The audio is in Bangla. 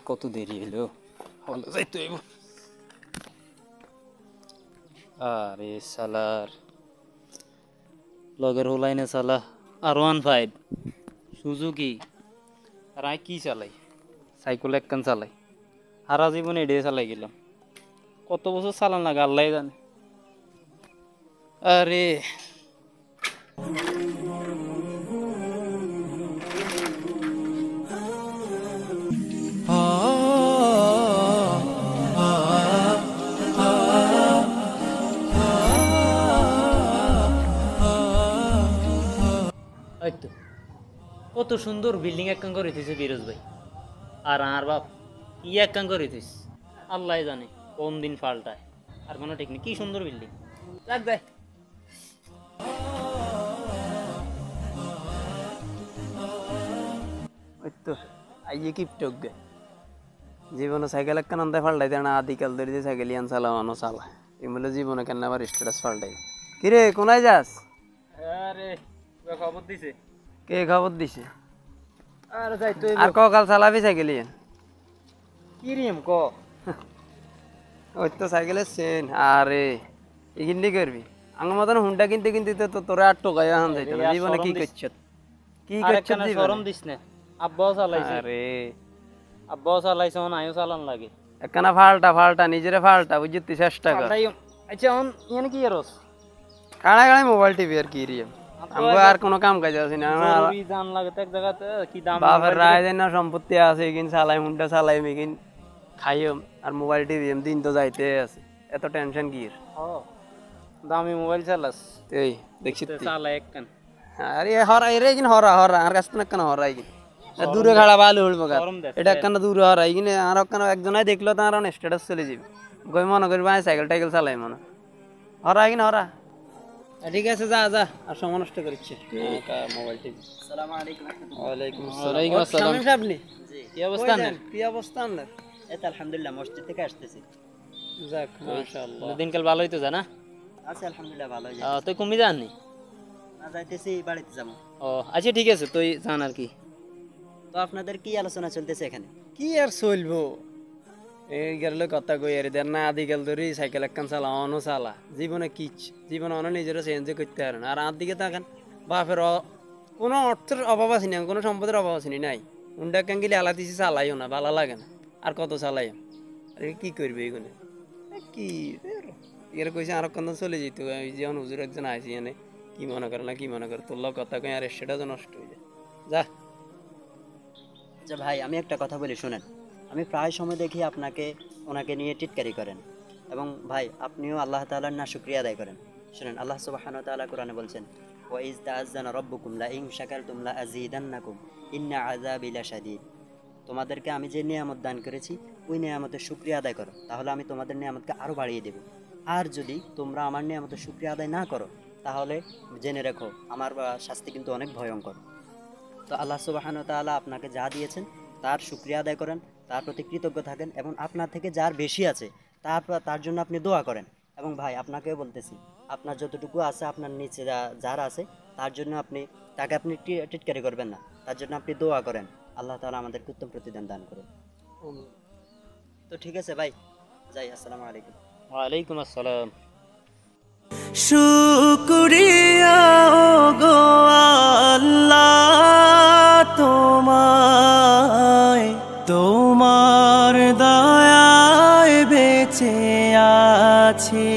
কত দেরি হলো, হলে যাইতে হইব। আরে সালার লগের হলাই না সালা R15 সুজুকি, আর আই কি চালাই, সাইকেল একখান চালাই, সারা জীবনে এড়িয়ে চালাই গেলাম। কত বছর চালান লাগে আল্লাহ জানে। আরে কত সুন্দর বিল্ডিং একখান করে দিয়েছে বিরোজ ভাই, আর আর বাপ কি একখান করে দিস আল্লাহ জানে কোন দিন পাল্টায়, আর কোনো ঠিক নেই। কি সুন্দর বিল্ডিং রাখ দেয়। ওই তো আইয়ে কিপটক গে জীবনে সাইকেল একখান আনতে পাল্টাইতে না, আদিকাল ধরে যে সাইকেল ইয়ান চালানো চালা এগুলো জীবনে কেন আবার স্ট্যাটাস পাল্টাই। কিরে কোনায় যাস? আরে খবর দিছে। কে খবর দিছে? আরে যাই তুই আর ককাল চালাবি সাইকেল ইয়ান কি রিম ক ওই তো সাইকেলের চেন। আরে এগিন্দি করবি আমার মতন হুন্ডা কিনতে কিনতে তো তোরা আর টোকাই আন যাইতো না। জীবনে কি করছ কি করছ শরম দিস না। আব্বাও চালাইছে। আরে আব্বাও চালাইছে না, আইও চালান লাগে একখানা ফাল্টা ফাল্টা নিজেরে ফাল্টা বুঝতে চেষ্টা কর। আচ্ছা অন ইয়ানে কি এরস কাড়া কাড়া মোবাইল টিভি আর কি রিম আমগো আর কোনো কাম কাজ আছে না। জরুরি জান লাগে তো এক জায়গাতে কি দাম বাবার রায় দেন না সম্পত্তি আছে কিন চালাই হুন্ডা চালাই মিকিন খাইও আর মোবাইল টিভি দিন তো যাইতে আছে, এত টেনশন কি? দামি মোবাইল চালাস এই দেখছি চালা একখান। আরে হরা এরে কিন হরা হরা আর কাছ না কেন হরাই কিন দূরে খাড়া ভালো হইব গা এটা একখানা দূরে হরাই কিনে আর একখানা একজনাই দেখলো তার স্ট্যাটাস চলে যাবে গই মনে করবি সাইকেল টাইকেল চালাই মনে হরাই কিন হরা। ঠিক আছে যা যা আর সময় নষ্ট করিচ্ছে মোবাইল টিভি। আসসালামু আলাইকুম। ওয়ালাইকুম আসসালাম। আপনি কি অবস্থা? কি অবস্থা আপনার? এই তো আলহামদুলিল্লাহ মসজিদ থেকে আসতেছি। যাক মাশাআল্লাহ দিনকাল ভালোই তো জানা আছে আলহামদুলিল্লাহ ভালোই যায়। তুই কমি যাননি? না যাইতেছি বাড়িতে যাব। ও আচ্ছা ঠিক আছে তুই জান। আর কি তো আপনাদের কি আলোচনা চলতেছে এখানে? কি আর চলবো এই গেল কথা কই আর দেন না আদিকাল ধরে সাইকেল একখান চালা অনো চালা জীবনে কিচ জীবনে অন নিজেরও চেঞ্জ করতে পারে না। আর আর দিকে তাকান বাপের কোনো অর্থের অভাব আছে না, কোনো সম্পদের অভাব আছে নাই। হুন্ডা একখান গেলে আলা দিছি চালাইও না, ভালো লাগে না। আর কত চালাই আর কি করবে এগুলো কি এর কইছে আর কত চলে যেত। যেমন হুজুর একজন আইসি এনে কি মনে করে না কি মনে করে তোর কথা কই আর সেটা তো নষ্ট হয়ে যায় যা। আচ্ছা ভাই আমি একটা কথা বলি শুনেন, আমি প্রায় সময় দেখি আপনাকে ওনাকে নিয়ে টিটকারি করেন এবং ভাই আপনিও আল্লাহ তাআলার না শুকরিয়া আদায় করেন। শুনেন আল্লাহ সুবহানাহু ওয়া তাআলা কোরআনে বলছেন ওয়া ইজ তাআযানা রাব্বুকুম লা ইন শাকারতুম লা আযীদান্নাকুম ইন্না আযাবি লাশাদীদ। তোমাদেরকে আমি যে নিয়ামত দান করেছি ওই নিয়ামতের শুকরিয়া আদায় করো, তাহলে আমি তোমাদের নিয়ামতকে আরও বাড়িয়ে দেব। আর যদি তোমরা আমার নিয়ামতের শুকরিয়া আদায় না করো তাহলে জেনে রেখো আমার শাস্তি কিন্তু অনেক ভয়ঙ্কর। তো আল্লাহ সুবহানাহু ওয়া তাআলা আপনাকে যা দিয়েছেন তার শুকরিয়া আদায় করেন, তার প্রতি কৃতজ্ঞ থাকেন এবং আপনার থেকে যার বেশি আছে তার জন্য আপনি দোয়া করেন। এবং ভাই আপনাকেও বলতেছি আপনার যতটুকু আছে আপনার নিচে যারা আছে তার জন্য তাকে আপনি টিটকারি করবেন না, তার জন্য আপনি দোয়া করেন। আল্লাহ তাআলা আমাদেরকে উত্তম প্রতিদান দান করুন। তো ঠিক আছে ভাই যাই। আসসালামু আলাইকুম। ওয়ালাইকুম আসসালাম। শুকরিয়া গো আল্লাহ তোমায়, তোমার দয়ায় বেঁচে আছি।